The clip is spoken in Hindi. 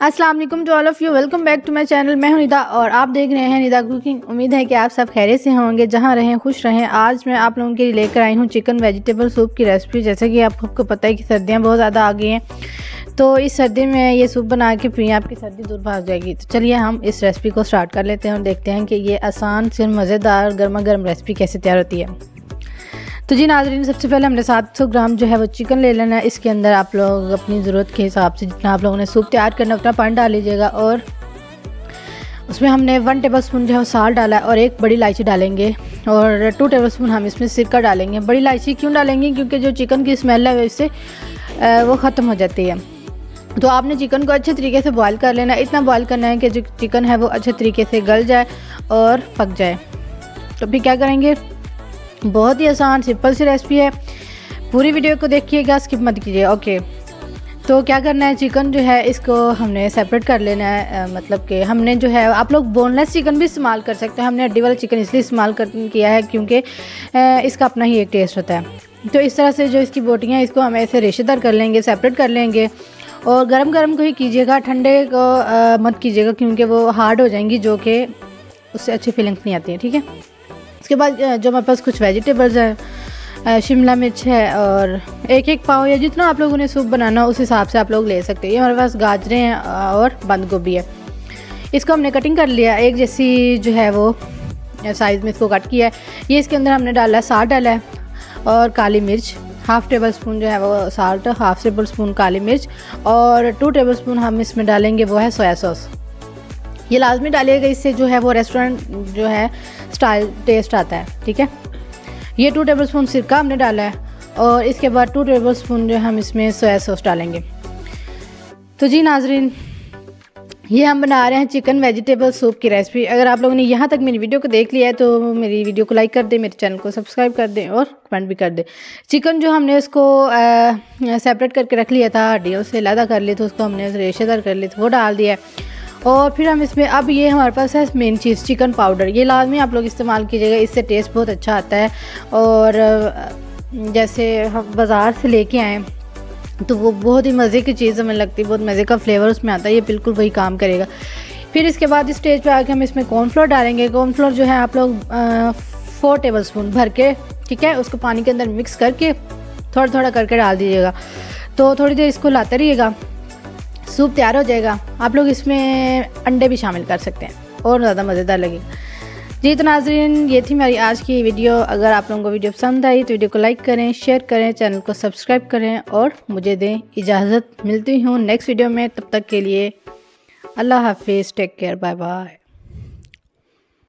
अस्सलाम वालेकुम to all of you, welcome back to my channel. मैं हूं निदा और आप देख रहे हैं निदा कुकिंग। उम्मीद है कि आप सब खैरियत से होंगे, जहां रहें खुश रहें। आज मैं आप लोगों के लिए लेकर आई हूं चिकन वेजिटेबल सूप की रेसिपी। जैसे कि आपको पता है कि सर्दियां बहुत ज़्यादा आ गई हैं, तो इस सर्दी में ये सूप बना के पिए, आपकी सर्दी दूर भाग जाएगी। तो चलिए हम इस रेसिपी को स्टार्ट कर लेते हैं और देखते हैं कि ये आसान से मज़ेदार गर्मा गर्म रेसिपी कैसे तैयार होती है। तो जी नाज़रीन, सबसे पहले हमने 700 ग्राम जो है वो चिकन ले लेना है। इसके अंदर आप लोग अपनी ज़रूरत के हिसाब से जितना आप लोगों ने सूप तैयार करना है उतना पानी डाल लीजिएगा। और उसमें हमने 1 टेबलस्पून जो है वो साल्ट डाला है और 1 बड़ी इलायची डालेंगे और 2 टेबलस्पून हम इसमें सिरका डालेंगे। बड़ी इलायची क्यों डालेंगे? क्योंकि जो चिकन की स्मेल है इससे वो ख़त्म हो जाती है। तो आपने चिकन को अच्छे तरीके से बॉयल कर लेना। इतना बॉयल करना है कि जो चिकन है वो अच्छे तरीके से गल जाए और पक जाए। तो फिर क्या करेंगे, बहुत ही आसान सिंपल सी रेसिपी है। पूरी वीडियो को देखिएगा, स्किप मत कीजिए। ओके, तो क्या करना है, चिकन जो है इसको हमने सेपरेट कर लेना है। मतलब कि हमने जो है, आप लोग बोनलेस चिकन भी इस्तेमाल कर सकते हैं। हमने हड्डी वाला चिकन इसलिए इस्तेमाल किया है क्योंकि इसका अपना ही एक टेस्ट होता है। तो इस तरह से जो इसकी बोटियाँ इसको हम ऐसे रेशेदार कर लेंगे, सेपरेट कर लेंगे। और गरम गरम को ही कीजिएगा, ठंडे को मत कीजिएगा क्योंकि वो हार्ड हो जाएंगी, जो कि उससे अच्छी फीलिंग्स नहीं आती है। ठीक है, इसके बाद जो हमारे पास कुछ वेजिटेबल्स हैं, शिमला मिर्च है और एक पाव या जितना आप लोगों ने सूप बनाना उस हिसाब से आप लोग ले सकते हैं। ये हमारे पास गाजरें हैं और बंद गोभी है। इसको हमने कटिंग कर लिया, एक जैसी जो है वो साइज़ में इसको कट किया है। ये इसके अंदर हमने डाला है, साल्ट डाला है और काली मिर्च, 1/2 टेबलस्पून जो है वो साल्ट, 1/2 टेबलस्पून काली मिर्च और 2 टेबलस्पून हम इसमें डालेंगे वो है सोया सॉस। ये लाजमी डालिएगा, इससे जो है वो रेस्टोरेंट जो है स्टाइल टेस्ट आता है। ठीक है, ये 2 टेबलस्पून सिरका हमने डाला है और इसके बाद 2 टेबलस्पून जो हम इसमें सोया सॉस डालेंगे। तो जी नाजरीन, ये हम बना रहे हैं चिकन वेजिटेबल सूप की रेसिपी। अगर आप लोगों ने यहाँ तक मेरी वीडियो को देख लिया है तो मेरी वीडियो को लाइक कर दें, मेरे चैनल को सब्सक्राइब कर दें और कमेंट भी कर दें। चिकन जो हमने उसको सेपरेट करके रख लिया था, हड्डियों से अलग कर लिया, तो उसको हमने रेशेदार कर लिया, तो वो डाल दिया है। और फिर हम इसमें, अब ये हमारे पास है मेन चीज़ चिकन पाउडर। ये लाजमी आप लोग इस्तेमाल कीजिएगा, इससे टेस्ट बहुत अच्छा आता है। और जैसे हम बाज़ार से लेके आएँ तो वो बहुत ही मज़े की चीज़ हमें लगती है, बहुत मज़े का फ्लेवर उसमें आता है। ये बिल्कुल वही काम करेगा। फिर इसके बाद इस स्टेज पे आके हम इसमें कॉर्नफ्लोर डालेंगे। कॉर्नफ्लोर जो है आप लोग 4 टेबलस्पून भर के, ठीक है, उसको पानी के अंदर मिक्स करके थोड़ा थोड़ा करके डाल दीजिएगा। तो थोड़ी देर इसको लाते रहिएगा, सूप तैयार हो जाएगा। आप लोग इसमें अंडे भी शामिल कर सकते हैं और ज़्यादा मज़ेदार लगेगा। जी तो नाज़रीन, ये थी मेरी आज की वीडियो। अगर आप लोगों को वीडियो पसंद आई तो वीडियो को लाइक करें, शेयर करें, चैनल को सब्सक्राइब करें और मुझे दें इजाज़त। मिलती हूँ नेक्स्ट वीडियो में, तब तक के लिए अल्लाह हाफिज़, टेक केयर, बाय बाय।